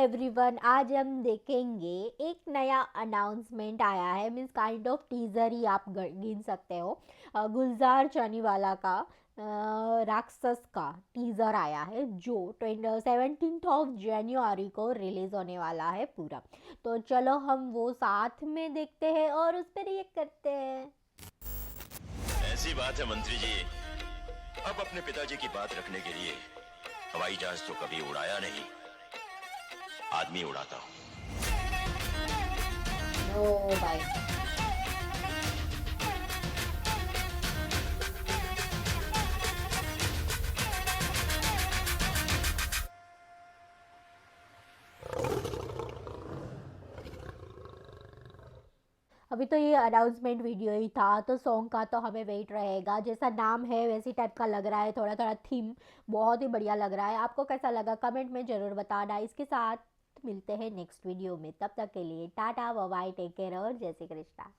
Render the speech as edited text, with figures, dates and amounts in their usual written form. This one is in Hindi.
एवरीवन, आज हम देखेंगे एक नया अनाउंसमेंट आया है। मीन्स काइंड ऑफ टीजर ही आप गिन सकते हो। गुलजार चानीवाला का राक्षस का टीजर आया है जो 17 ऑफ जनवरी को रिलीज होने वाला है पूरा। तो चलो हम वो साथ में देखते हैं और उस पर रिएक्ट करते हैं। ऐसी बात है मंत्री जी, अब अपने पिताजी की बात रखने के लिए हवाई जहाज तो कभी उड़ाया नहीं, आदमी उड़ाता हूँ। ओ भाई, अभी तो ये अनाउंसमेंट वीडियो ही था, तो सॉन्ग का तो हमें वेट रहेगा। जैसा नाम है वैसी टाइप का लग रहा है, थोड़ा थोड़ा थीम बहुत ही बढ़िया लग रहा है। आपको कैसा लगा कमेंट में ज़रूर बताना। इसके साथ मिलते हैं नेक्स्ट वीडियो में, तब तक के लिए tata bye bye, take care और जय श्री कृष्णा।